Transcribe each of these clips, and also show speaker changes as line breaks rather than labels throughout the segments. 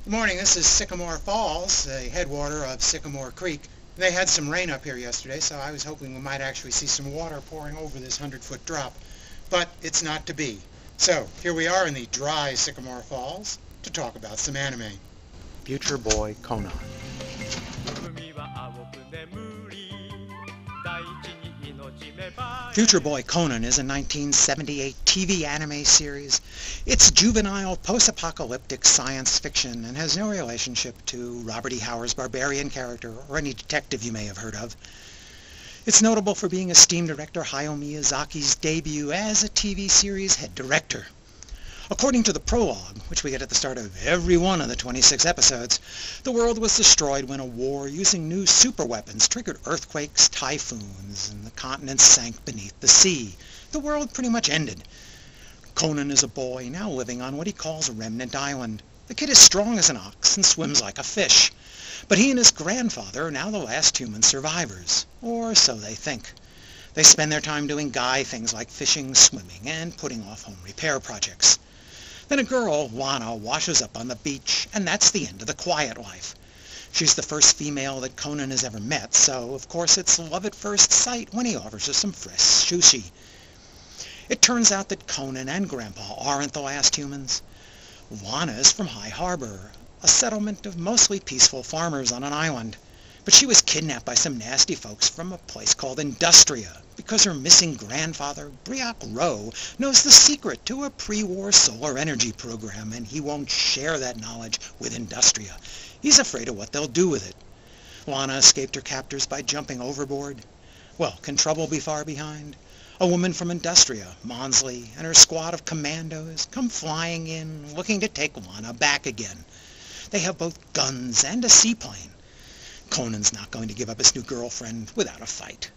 Good morning, this is Sycamore Falls, the headwater of Sycamore Creek. They had some rain up here yesterday, so I was hoping we might actually see some water pouring over this 100-foot drop. But it's not to be. So, here we are in the dry Sycamore Falls to talk about some anime.
Future Boy Conan.
Future Boy Conan is a 1978 TV anime series. It's juvenile, post-apocalyptic science fiction and has no relationship to Robert E. Howard's barbarian character or any detective you may have heard of. It's notable for being esteemed director Hayao Miyazaki's debut as a TV series head director. According to the prologue, which we get at the start of every one of the 26 episodes, the world was destroyed when a war using new superweapons triggered earthquakes, typhoons, and the continents sank beneath the sea. The world pretty much ended. Conan is a boy now living on what he calls a remnant island. The kid is strong as an ox and swims like a fish. But he and his grandfather are now the last human survivors, or so they think. They spend their time doing guy things like fishing, swimming, and putting off home repair projects. Then a girl, Lana, washes up on the beach, and that's the end of the quiet life. She's the first female that Conan has ever met, so of course it's love at first sight when he offers her some fresh sushi. It turns out that Conan and Grandpa aren't the last humans. Lana is from High Harbor, a settlement of mostly peaceful farmers on an island. But she was kidnapped by some nasty folks from a place called Industria because her missing grandfather, Briac Rowe, knows the secret to a pre-war solar energy program, and he won't share that knowledge with Industria. He's afraid of what they'll do with it. Lana escaped her captors by jumping overboard. Well, can trouble be far behind? A woman from Industria, Monsley, and her squad of commandos come flying in, looking to take Lana back again. They have both guns and a seaplane. Conan's not going to give up his new girlfriend without a fight.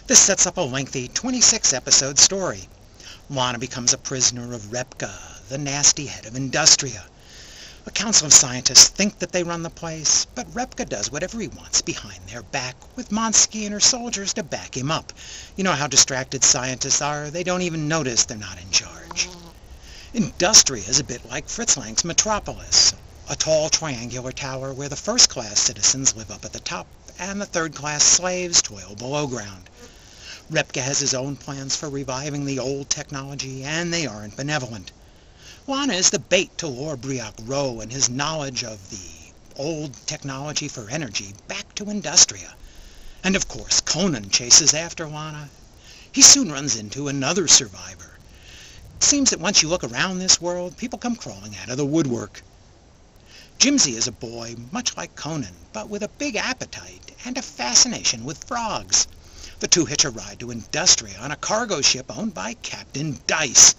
This sets up a lengthy 26-episode story. Lana becomes a prisoner of Repka, the nasty head of Industria. A council of scientists think that they run the place, but Repka does whatever he wants behind their back, with Monsky and her soldiers to back him up. You know how distracted scientists are, they don't even notice they're not in charge. Industria is a bit like Fritz Lang's Metropolis, a tall triangular tower where the first-class citizens live up at the top, and the third-class slaves toil below ground. Repka has his own plans for reviving the old technology, and they aren't benevolent. Lana is the bait to lure Briac Rowe and his knowledge of the old technology for energy back to Industria. And of course, Conan chases after Lana. He soon runs into another survivor. It seems that once you look around this world, people come crawling out of the woodwork. Jimsy is a boy much like Conan, but with a big appetite and a fascination with frogs. The two hitch a ride to Industria on a cargo ship owned by Captain Dice.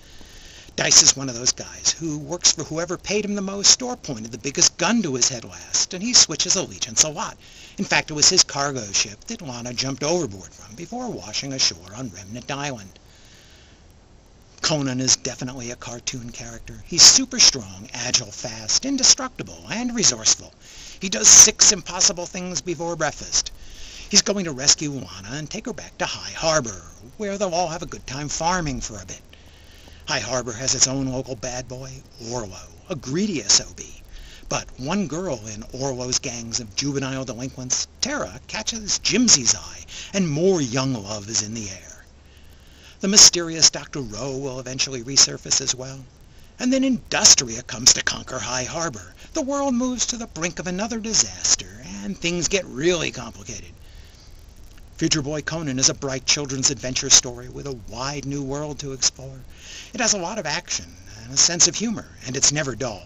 Dice is one of those guys who works for whoever paid him the most or pointed the biggest gun to his head last, and he switches allegiance a lot. In fact, it was his cargo ship that Lana jumped overboard from before washing ashore on Remnant Island. Conan is definitely a cartoon character. He's super strong, agile, fast, indestructible, and resourceful. He does 6 impossible things before breakfast. He's going to rescue Lana and take her back to High Harbor, where they'll all have a good time farming for a bit. High Harbor has its own local bad boy, Orlo, a greedy SOB. But one girl in Orlo's gangs of juvenile delinquents, Tara, catches Jimsy's eye, and more young love is in the air. The mysterious Dr. Rowe will eventually resurface as well. And then Industria comes to conquer High Harbor. The world moves to the brink of another disaster, and things get really complicated. Future Boy Conan is a bright children's adventure story with a wide new world to explore. It has a lot of action and a sense of humor, and it's never dull.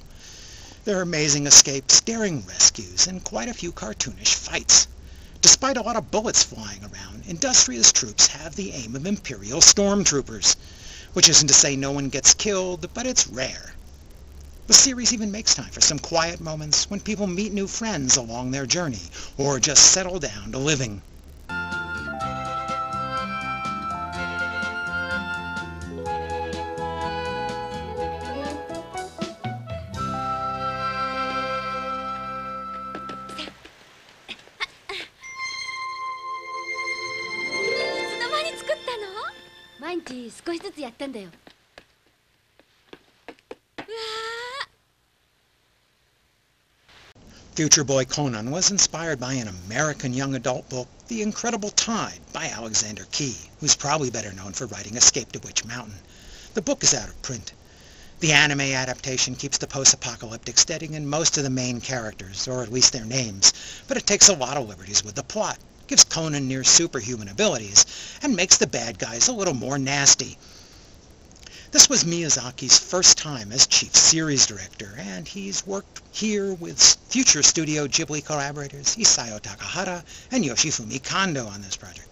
There are amazing escapes, daring rescues, and quite a few cartoonish fights. Despite a lot of bullets flying around, Industria's troops have the aim of Imperial stormtroopers, which isn't to say no one gets killed, but it's rare. The series even makes time for some quiet moments when people meet new friends along their journey or just settle down to living. Future Boy Conan was inspired by an American young adult book, The Incredible Tide by Alexander Key, who's probably better known for writing Escape to Witch Mountain. The book is out of print. The anime adaptation keeps the post-apocalyptic setting and most of the main characters, or at least their names, but it takes a lot of liberties with the plot, gives Conan near superhuman abilities, and makes the bad guys a little more nasty. This was Miyazaki's first time as chief series director, and he's worked here with future Studio Ghibli collaborators Isao Takahata and Yoshifumi Kondo on this project.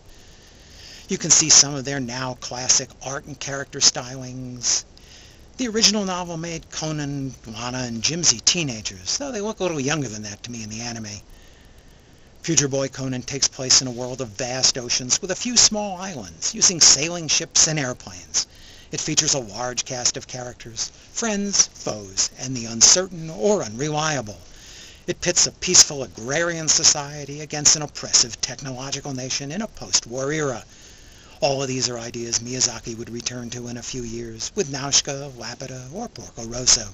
You can see some of their now classic art and character stylings. The original novel made Conan, Lana, and Jimsy teenagers, though they look a little younger than that to me in the anime. Future Boy Conan takes place in a world of vast oceans with a few small islands, using sailing ships and airplanes. It features a large cast of characters, friends, foes, and the uncertain or unreliable. It pits a peaceful agrarian society against an oppressive technological nation in a post-war era. All of these are ideas Miyazaki would return to in a few years with Nausicaa, Laputa, or Porco Rosso.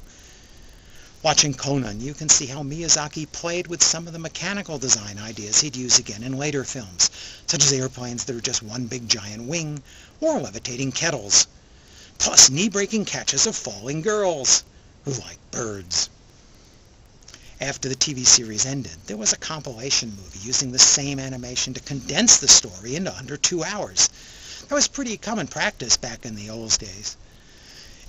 Watching Conan, you can see how Miyazaki played with some of the mechanical design ideas he'd use again in later films, such as airplanes that are just one big giant wing, or levitating kettles. Plus knee-breaking catches of falling girls, who like birds. After the TV series ended, there was a compilation movie using the same animation to condense the story into under 2 hours. That was pretty common practice back in the old days.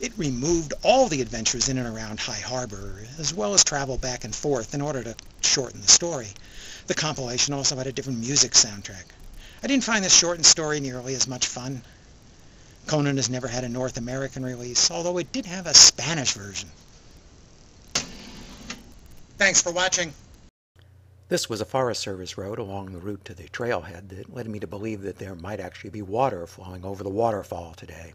It removed all the adventures in and around High Harbor, as well as travel back and forth in order to shorten the story. The compilation also had a different music soundtrack. I didn't find this shortened story nearly as much fun. Conan has never had a North American release, although it did have a Spanish version. Thanks for watching.
This was a Forest Service road along the route to the trailhead that led me to believe that there might actually be water flowing over the waterfall today.